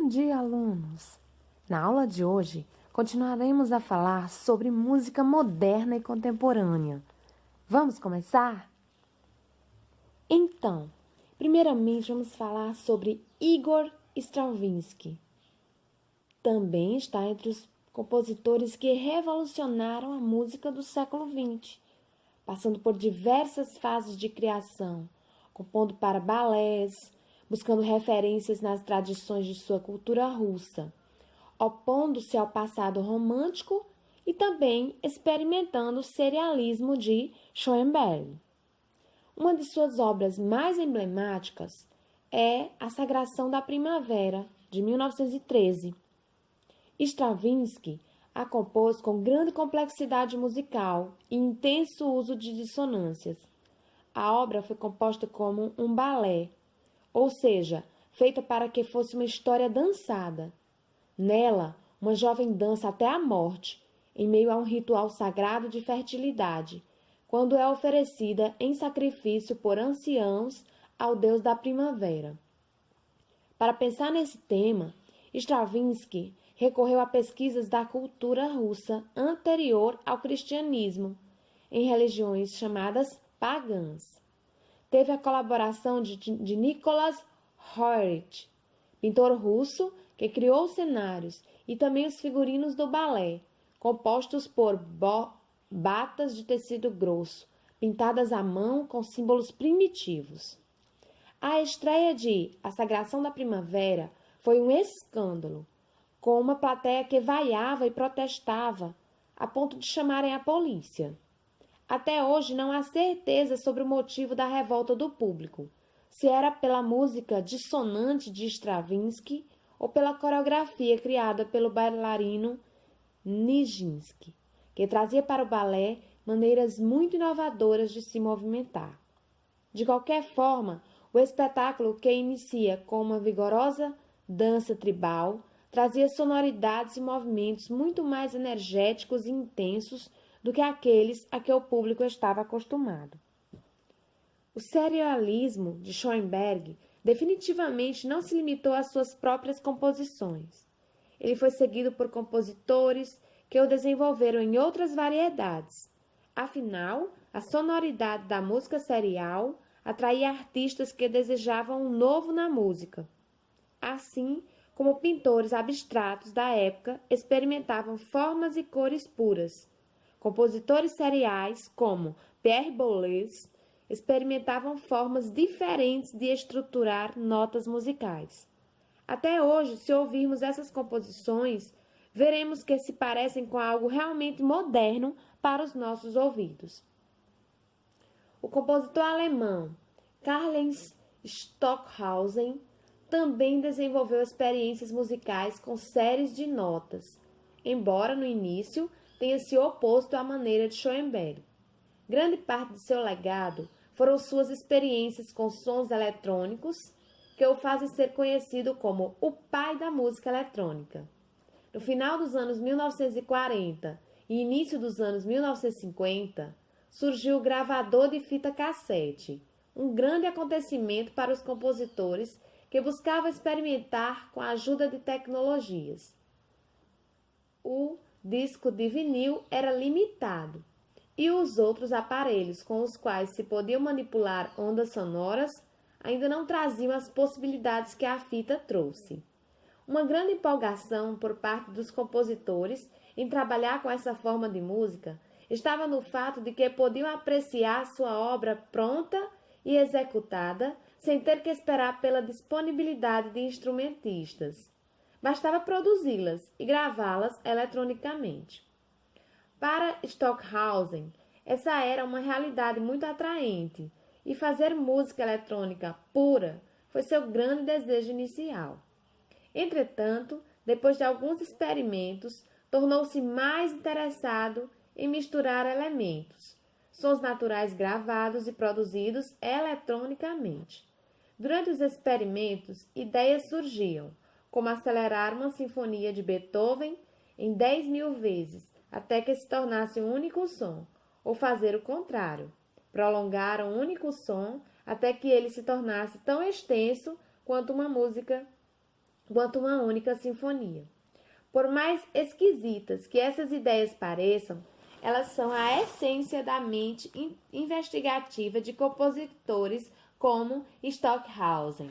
Bom dia, alunos! Na aula de hoje, continuaremos a falar sobre música moderna e contemporânea. Vamos começar? Então, primeiramente vamos falar sobre Igor Stravinsky. Também está entre os compositores que revolucionaram a música do século XX, passando por diversas fases de criação, compondo para balés, buscando referências nas tradições de sua cultura russa, opondo-se ao passado romântico e também experimentando o serialismo de Schoenberg. Uma de suas obras mais emblemáticas é A Sagração da Primavera, de 1913. Stravinsky a compôs com grande complexidade musical e intenso uso de dissonâncias. A obra foi composta como um balé, ou seja, feita para que fosse uma história dançada. Nela, uma jovem dança até a morte, em meio a um ritual sagrado de fertilidade, quando é oferecida em sacrifício por anciãos ao deus da primavera. Para pensar nesse tema, Stravinsky recorreu a pesquisas da cultura russa anterior ao cristianismo, em religiões chamadas pagãs. Teve a colaboração de Nicholas Roerich, pintor russo que criou os cenários e também os figurinos do balé, compostos por batas de tecido grosso, pintadas à mão com símbolos primitivos. A estreia de A Sagração da Primavera foi um escândalo, com uma plateia que vaiava e protestava, a ponto de chamarem a polícia. Até hoje não há certeza sobre o motivo da revolta do público, se era pela música dissonante de Stravinsky ou pela coreografia criada pelo bailarino Nijinsky, que trazia para o balé maneiras muito inovadoras de se movimentar. De qualquer forma, o espetáculo, que inicia com uma vigorosa dança tribal, trazia sonoridades e movimentos muito mais energéticos e intensos do que aqueles a que o público estava acostumado. O serialismo de Schoenberg definitivamente não se limitou às suas próprias composições. Ele foi seguido por compositores que o desenvolveram em outras variedades. Afinal, a sonoridade da música serial atraía artistas que desejavam um novo na música. Assim como pintores abstratos da época experimentavam formas e cores puras. Compositores seriais, como Pierre Boulez, experimentavam formas diferentes de estruturar notas musicais. Até hoje, se ouvirmos essas composições, veremos que se parecem com algo realmente moderno para os nossos ouvidos. O compositor alemão Karlheinz Stockhausen também desenvolveu experiências musicais com séries de notas, embora no início tenha se oposto à maneira de Schoenberg. Grande parte de seu legado foram suas experiências com sons eletrônicos, que o fazem ser conhecido como o pai da música eletrônica. No final dos anos 1940 e início dos anos 1950, surgiu o gravador de fita cassete, um grande acontecimento para os compositores que buscavam experimentar com a ajuda de tecnologias. O disco de vinil era limitado e os outros aparelhos com os quais se podiam manipular ondas sonoras ainda não traziam as possibilidades que a fita trouxe. Uma grande empolgação por parte dos compositores em trabalhar com essa forma de música estava no fato de que podiam apreciar sua obra pronta e executada sem ter que esperar pela disponibilidade de instrumentistas. Bastava produzi-las e gravá-las eletronicamente. Para Stockhausen, essa era uma realidade muito atraente e fazer música eletrônica pura foi seu grande desejo inicial. Entretanto, depois de alguns experimentos, tornou-se mais interessado em misturar elementos, sons naturais gravados e produzidos eletronicamente. Durante os experimentos, ideias surgiam, como acelerar uma sinfonia de Beethoven em 10.000 vezes, até que se tornasse um único som, ou fazer o contrário, prolongar um único som até que ele se tornasse tão extenso quanto uma música quanto uma única sinfonia. Por mais esquisitas que essas ideias pareçam, elas são a essência da mente investigativa de compositores como Stockhausen.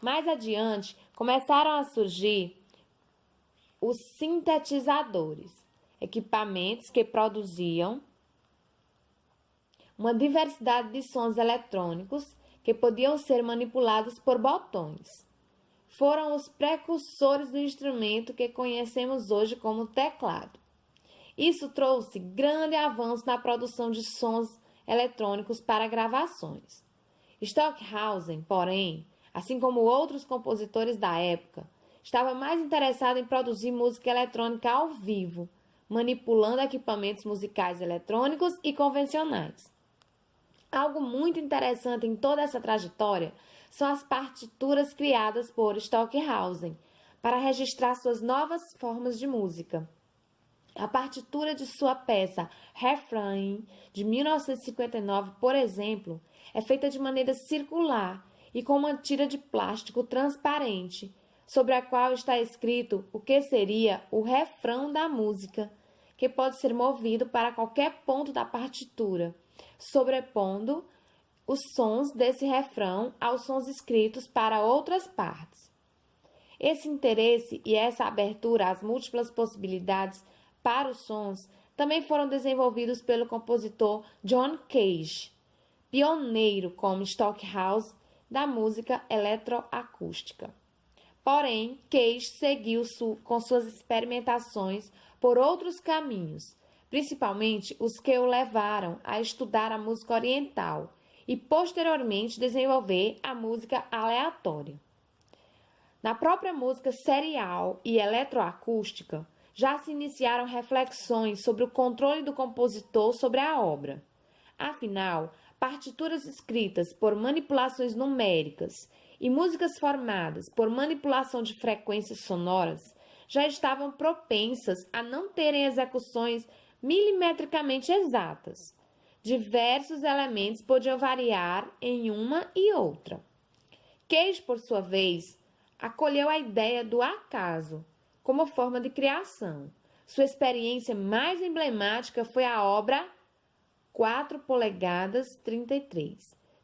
Mais adiante, começaram a surgir os sintetizadores, equipamentos que produziam uma diversidade de sons eletrônicos que podiam ser manipulados por botões. Foram os precursores do instrumento que conhecemos hoje como teclado. Isso trouxe grande avanço na produção de sons eletrônicos para gravações. Stockhausen, porém, assim como outros compositores da época, estava mais interessado em produzir música eletrônica ao vivo, manipulando equipamentos musicais eletrônicos e convencionais. Algo muito interessante em toda essa trajetória são as partituras criadas por Stockhausen para registrar suas novas formas de música. A partitura de sua peça Refrain, de 1959, por exemplo, é feita de maneira circular e com uma tira de plástico transparente, sobre a qual está escrito o que seria o refrão da música, que pode ser movido para qualquer ponto da partitura, sobrepondo os sons desse refrão aos sons escritos para outras partes. Esse interesse e essa abertura às múltiplas possibilidades para os sons também foram desenvolvidos pelo compositor John Cage, pioneiro como Stockhausen da música eletroacústica. Porém, Cage seguiu com suas experimentações por outros caminhos, principalmente os que o levaram a estudar a música oriental e, posteriormente, desenvolver a música aleatória. Na própria música serial e eletroacústica, já se iniciaram reflexões sobre o controle do compositor sobre a obra. Afinal, partituras escritas por manipulações numéricas e músicas formadas por manipulação de frequências sonoras já estavam propensas a não terem execuções milimetricamente exatas. Diversos elementos podiam variar em uma e outra. Cage, por sua vez, acolheu a ideia do acaso como forma de criação. Sua experiência mais emblemática foi a obra 4 polegadas 33,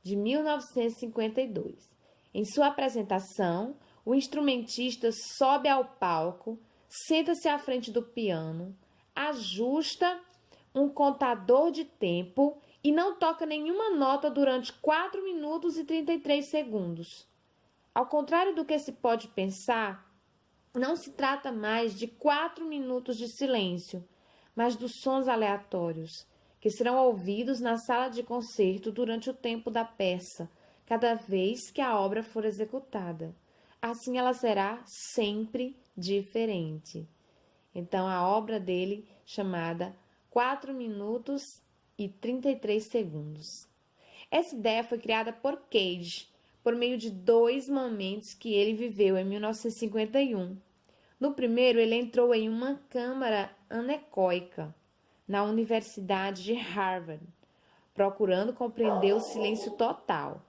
de 1952. Em sua apresentação, o instrumentista sobe ao palco, senta-se à frente do piano, ajusta um contador de tempo e não toca nenhuma nota durante 4 minutos e 33 segundos. Ao contrário do que se pode pensar, não se trata mais de 4 minutos de silêncio, mas dos sons aleatórios, que serão ouvidos na sala de concerto durante o tempo da peça, cada vez que a obra for executada. Assim ela será sempre diferente. Então, a obra dele, chamada 4 minutos e 33 segundos. Essa ideia foi criada por Cage, por meio de 2 momentos que ele viveu em 1951. No primeiro, ele entrou em uma câmara anecoica na Universidade de Harvard, procurando compreender o silêncio total.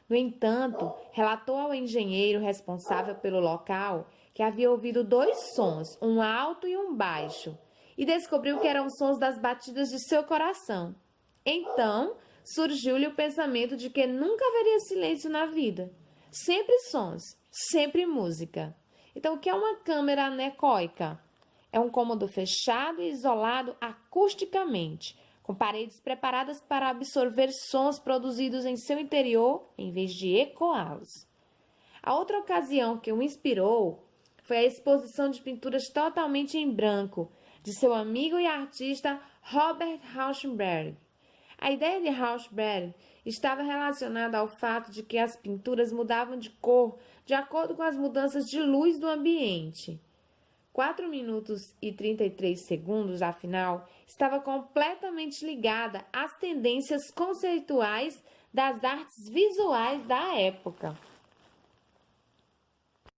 No entanto, relatou ao engenheiro responsável pelo local que havia ouvido 2 sons, um alto e um baixo, e descobriu que eram sons das batidas de seu coração. Então, surgiu-lhe o pensamento de que nunca haveria silêncio na vida. Sempre sons, sempre música. Então, o que é uma câmara anecoica? É um cômodo fechado e isolado acusticamente, com paredes preparadas para absorver sons produzidos em seu interior, em vez de ecoá-los. A outra ocasião que o inspirou foi a exposição de pinturas totalmente em branco de seu amigo e artista Robert Rauschenberg. A ideia de Rauschenberg estava relacionada ao fato de que as pinturas mudavam de cor de acordo com as mudanças de luz do ambiente. 4 minutos e 33 segundos, afinal, estava completamente ligada às tendências conceituais das artes visuais da época.